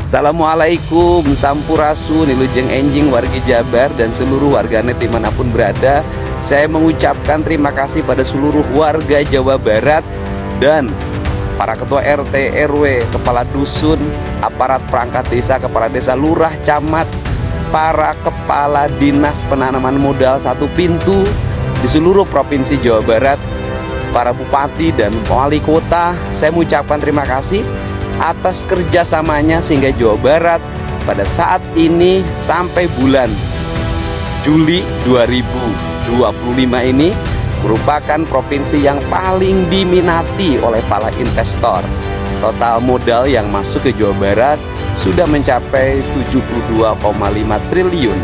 Assalamualaikum, Sampurasun, Wilujeng Enjing, wargi Jabar, dan seluruh warganet dimanapun berada. Saya mengucapkan terima kasih pada seluruh warga Jawa Barat dan para ketua RT, RW, kepala dusun, aparat perangkat desa, kepala desa, lurah, camat, para kepala dinas penanaman modal satu pintu di seluruh provinsi Jawa Barat, para bupati dan wali kota. Saya mengucapkan terima kasih atas kerjasamanya sehingga Jawa Barat pada saat ini sampai bulan Juli 2025 ini merupakan provinsi yang paling diminati oleh para investor. Total modal yang masuk ke Jawa Barat sudah mencapai 72,5 triliun.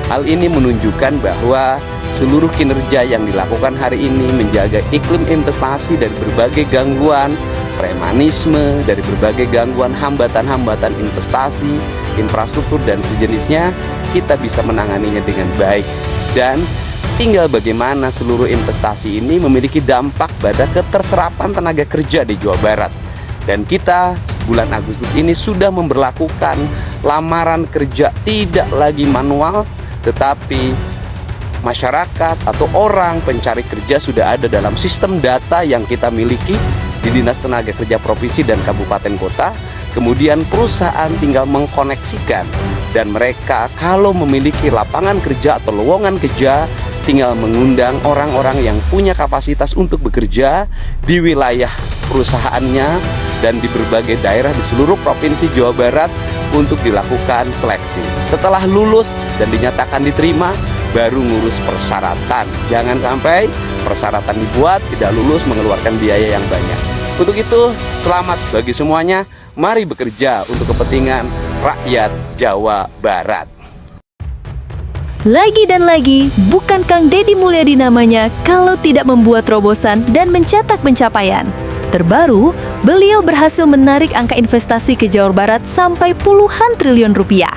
Hal ini menunjukkan bahwa seluruh kinerja yang dilakukan hari ini menjaga iklim investasi dari berbagai gangguan premanisme, dari berbagai gangguan hambatan-hambatan investasi, infrastruktur dan sejenisnya, kita bisa menanganinya dengan baik. Dan tinggal bagaimana seluruh investasi ini memiliki dampak pada keterserapan tenaga kerja di Jawa Barat. Dan kita bulan Agustus ini sudah memberlakukan lamaran kerja tidak lagi manual, tetapi masyarakat atau orang pencari kerja sudah ada dalam sistem data yang kita miliki di Dinas Tenaga Kerja Provinsi dan Kabupaten Kota. Kemudian perusahaan tinggal mengkoneksikan, dan mereka kalau memiliki lapangan kerja atau lowongan kerja tinggal mengundang orang-orang yang punya kapasitas untuk bekerja di wilayah perusahaannya dan di berbagai daerah di seluruh provinsi Jawa Barat untuk dilakukan seleksi. Setelah lulus dan dinyatakan diterima, baru ngurus persyaratan. Jangan sampai persyaratan dibuat, tidak lulus, mengeluarkan biaya yang banyak. Untuk itu, selamat bagi semuanya. Mari bekerja untuk kepentingan rakyat Jawa Barat. Lagi dan lagi, bukan Kang Deddy Mulyadi namanya kalau tidak membuat terobosan dan mencetak pencapaian. Terbaru, beliau berhasil menarik angka investasi ke Jawa Barat sampai puluhan triliun rupiah.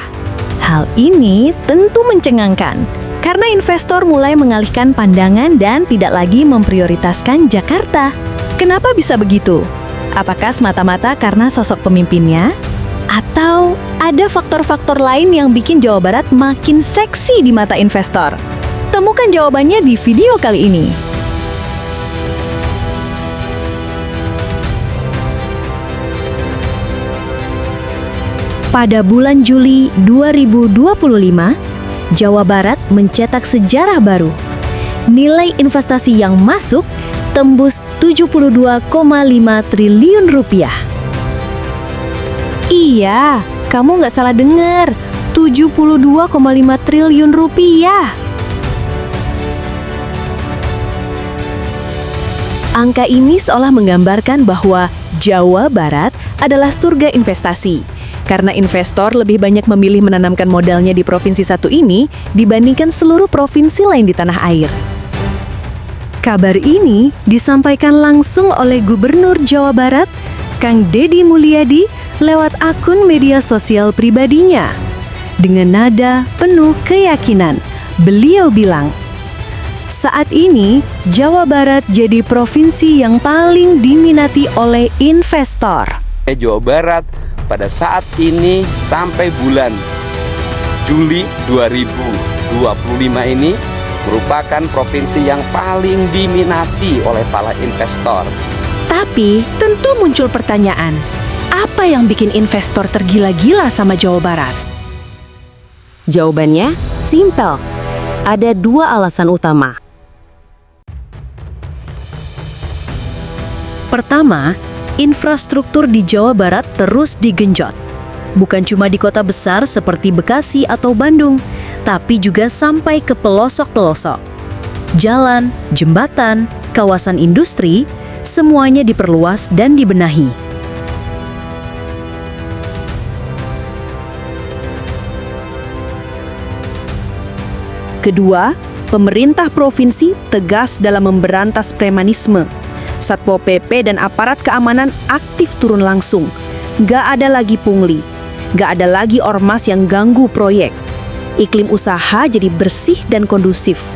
Hal ini tentu mencengangkan, karena investor mulai mengalihkan pandangan dan tidak lagi memprioritaskan Jakarta. Kenapa bisa begitu? Apakah semata-mata karena sosok pemimpinnya? Atau ada faktor-faktor lain yang bikin Jawa Barat makin seksi di mata investor? Temukan jawabannya di video kali ini. Pada bulan Juli 2025, Jawa Barat mencetak sejarah baru. Nilai investasi yang masuk tembus 72,5 triliun rupiah. Iya, kamu nggak salah dengar, 72,5 triliun rupiah. Angka ini seolah menggambarkan bahwa Jawa Barat adalah surga investasi, karena investor lebih banyak memilih menanamkan modalnya di provinsi satu ini dibandingkan seluruh provinsi lain di tanah air. Kabar ini disampaikan langsung oleh Gubernur Jawa Barat, Kang Deddy Mulyadi, lewat akun media sosial pribadinya. Dengan nada penuh keyakinan, beliau bilang, "Saat ini, Jawa Barat jadi provinsi yang paling diminati oleh investor." Jawa Barat pada saat ini sampai bulan Juli 2025 ini merupakan provinsi yang paling diminati oleh para investor. Tapi tentu muncul pertanyaan, apa yang bikin investor tergila-gila sama Jawa Barat? Jawabannya simpel, ada dua alasan utama. Pertama, infrastruktur di Jawa Barat terus digenjot. Bukan cuma di kota besar seperti Bekasi atau Bandung, tapi juga sampai ke pelosok-pelosok. Jalan, jembatan, kawasan industri, semuanya diperluas dan dibenahi. Kedua, pemerintah provinsi tegas dalam memberantas premanisme. Satpol PP dan aparat keamanan aktif turun langsung. Nggak ada lagi pungli, nggak ada lagi ormas yang ganggu proyek. Iklim usaha jadi bersih dan kondusif.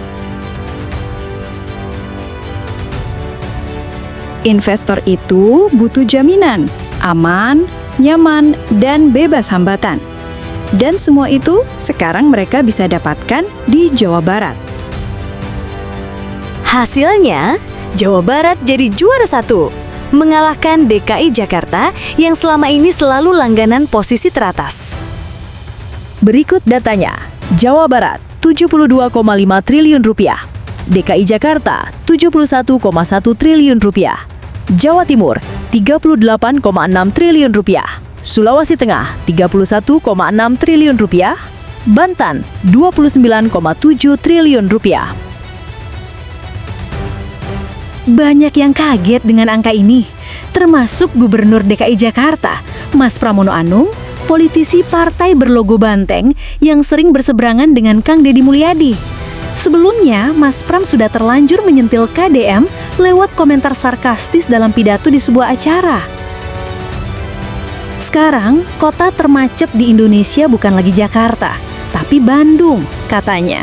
Investor itu butuh jaminan, aman, nyaman, dan bebas hambatan. Dan semua itu sekarang mereka bisa dapatkan di Jawa Barat. Hasilnya, Jawa Barat jadi juara 1, mengalahkan DKI Jakarta yang selama ini selalu langganan posisi teratas. Berikut datanya. Jawa Barat 72,5 triliun rupiah, DKI Jakarta 71,1 triliun rupiah, Jawa Timur 38,6 triliun rupiah, Sulawesi Tengah 31,6 triliun rupiah, Banten 29,7 triliun rupiah. Banyak yang kaget dengan angka ini, termasuk Gubernur DKI Jakarta, Mas Pramono Anung, politisi partai berlogo banteng yang sering berseberangan dengan Kang Deddy Mulyadi. Sebelumnya, Mas Pram sudah terlanjur menyentil KDM lewat komentar sarkastis dalam pidato di sebuah acara. Sekarang, kota termacet di Indonesia bukan lagi Jakarta, tapi Bandung, katanya.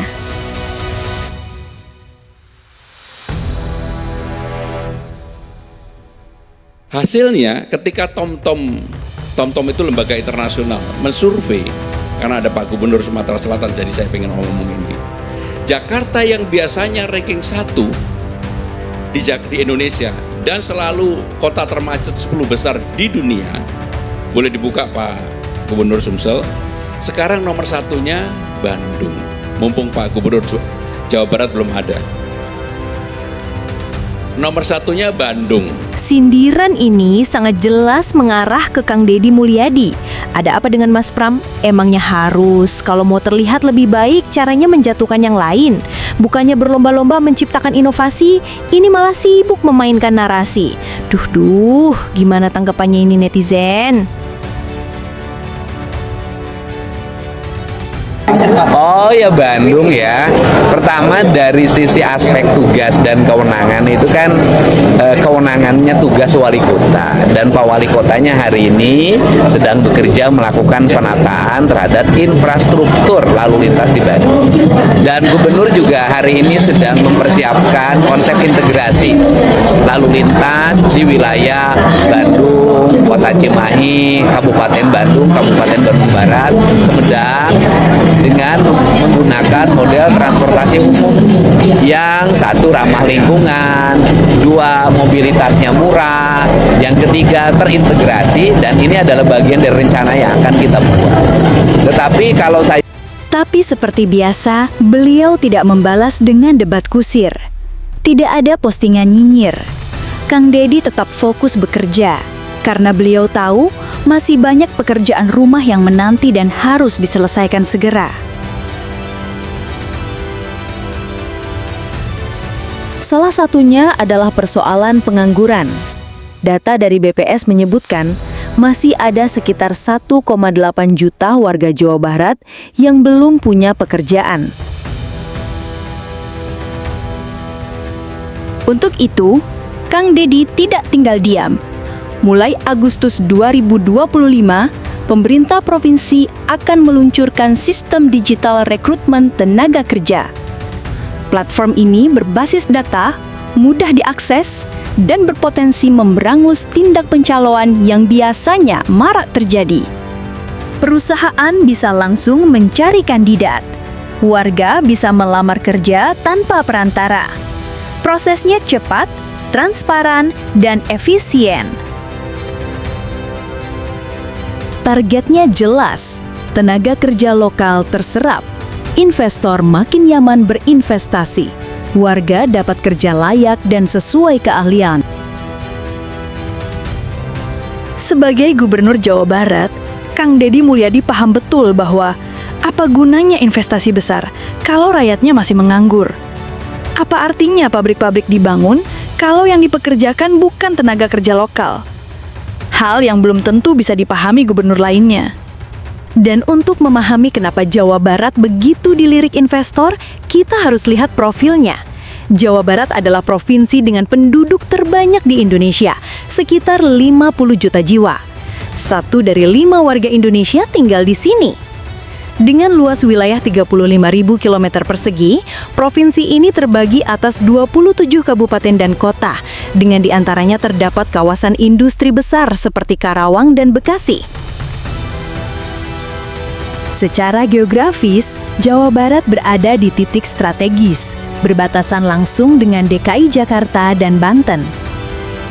Hasilnya ketika TomTom itu lembaga internasional mensurvei, karena ada Pak Gubernur Sumatera Selatan, jadi saya pengen ngomong ini. Jakarta yang biasanya ranking 1 di Indonesia dan selalu kota termacet 10 besar di dunia, boleh dibuka Pak Gubernur Sumsel, sekarang nomor 1-nya Bandung. Mumpung Pak Gubernur Jawa Barat belum ada. Nomor 1-nya Bandung. Sindiran ini sangat jelas mengarah ke Kang Deddy Mulyadi. Ada apa dengan Mas Pram? Emangnya harus kalau mau terlihat lebih baik caranya menjatuhkan yang lain? Bukannya berlomba-lomba menciptakan inovasi, ini malah sibuk memainkan narasi. Duh, gimana tanggapannya ini netizen? Oh ya, Bandung ya. Pertama dari sisi aspek tugas dan kewenangan itu kan kewenangannya tugas wali kota, dan Pak Wali Kotanya hari ini sedang bekerja melakukan penataan terhadap infrastruktur lalu lintas di Bandung. Dan Gubernur juga hari ini sedang mempersiapkan konsep integrasi lalu lintas di wilayah Bandung, Kota Cimahi, Kabupaten Bandung Barat, Sumedang, dengan menggunakan model transportasi umum yang satu ramah lingkungan, dua mobilitasnya murah, yang ketiga terintegrasi, dan ini adalah bagian dari rencana yang akan kita buat. Tapi seperti biasa, beliau tidak membalas dengan debat kusir. Tidak ada postingan nyinyir. Kang Deddy tetap fokus bekerja, karena beliau tahu masih banyak pekerjaan rumah yang menanti dan harus diselesaikan segera. Salah satunya adalah persoalan pengangguran. Data dari BPS menyebutkan masih ada sekitar 1,8 juta warga Jawa Barat yang belum punya pekerjaan. Untuk itu, Kang Deddy tidak tinggal diam. Mulai Agustus 2025, pemerintah provinsi akan meluncurkan sistem digital rekrutmen tenaga kerja. Platform ini berbasis data, mudah diakses, dan berpotensi memberangus tindak pencaloan yang biasanya marak terjadi. Perusahaan bisa langsung mencari kandidat. Warga bisa melamar kerja tanpa perantara. Prosesnya cepat, transparan, dan efisien. Targetnya jelas, tenaga kerja lokal terserap, investor makin nyaman berinvestasi, warga dapat kerja layak dan sesuai keahlian. Sebagai Gubernur Jawa Barat, Kang Deddy Mulyadi paham betul bahwa apa gunanya investasi besar kalau rakyatnya masih menganggur? Apa artinya pabrik-pabrik dibangun kalau yang dipekerjakan bukan tenaga kerja lokal? Hal yang belum tentu bisa dipahami gubernur lainnya. Dan untuk memahami kenapa Jawa Barat begitu dilirik investor, kita harus lihat profilnya. Jawa Barat adalah provinsi dengan penduduk terbanyak di Indonesia, sekitar 50 juta jiwa. 1 dari 5 warga Indonesia tinggal di sini. Dengan luas wilayah 35.000 km persegi, provinsi ini terbagi atas 27 kabupaten dan kota, dengan diantaranya terdapat kawasan industri besar seperti Karawang dan Bekasi. Secara geografis, Jawa Barat berada di titik strategis, berbatasan langsung dengan DKI Jakarta dan Banten.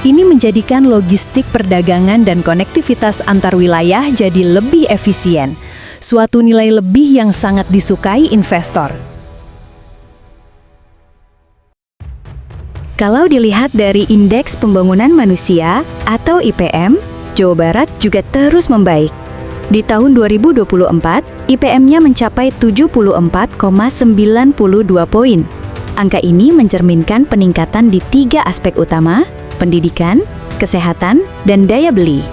Ini menjadikan logistik perdagangan dan konektivitas antar wilayah jadi lebih efisien, suatu nilai lebih yang sangat disukai investor. Kalau dilihat dari Indeks Pembangunan Manusia atau IPM, Jawa Barat juga terus membaik. Di tahun 2024, IPM-nya mencapai 74,92 poin. Angka ini mencerminkan peningkatan di 3 aspek utama, pendidikan, kesehatan, dan daya beli.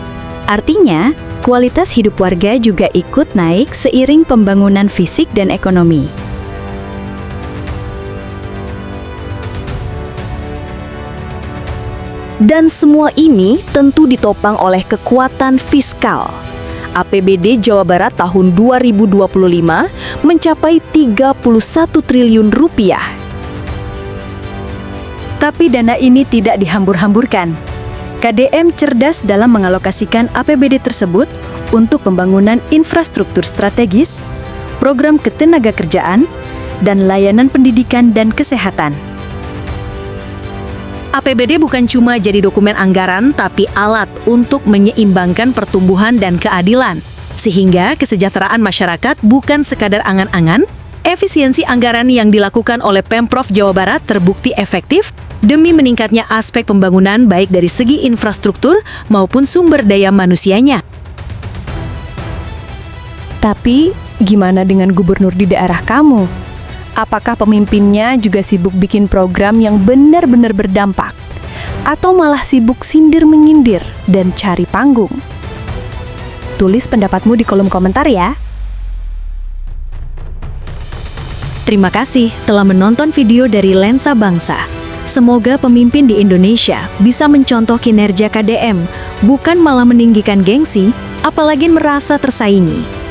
Artinya, kualitas hidup warga juga ikut naik seiring pembangunan fisik dan ekonomi. Dan semua ini tentu ditopang oleh kekuatan fiskal. APBD Jawa Barat tahun 2025 mencapai 31 triliun rupiah. Tapi dana ini tidak dihambur-hamburkan. KDM cerdas dalam mengalokasikan APBD tersebut untuk pembangunan infrastruktur strategis, program ketenagakerjaan, dan layanan pendidikan dan kesehatan. APBD bukan cuma jadi dokumen anggaran, tapi alat untuk menyeimbangkan pertumbuhan dan keadilan. Sehingga kesejahteraan masyarakat bukan sekadar angan-angan, efisiensi anggaran yang dilakukan oleh Pemprov Jawa Barat terbukti efektif demi meningkatnya aspek pembangunan baik dari segi infrastruktur maupun sumber daya manusianya. Tapi, gimana dengan gubernur di daerah kamu? Apakah pemimpinnya juga sibuk bikin program yang benar-benar berdampak? Atau malah sibuk sindir-menyindir dan cari panggung? Tulis pendapatmu di kolom komentar ya. Terima kasih telah menonton video dari Lensa Bangsa. Semoga pemimpin di Indonesia bisa mencontoh kinerja KDM, bukan malah meninggikan gengsi, apalagi merasa tersaingi.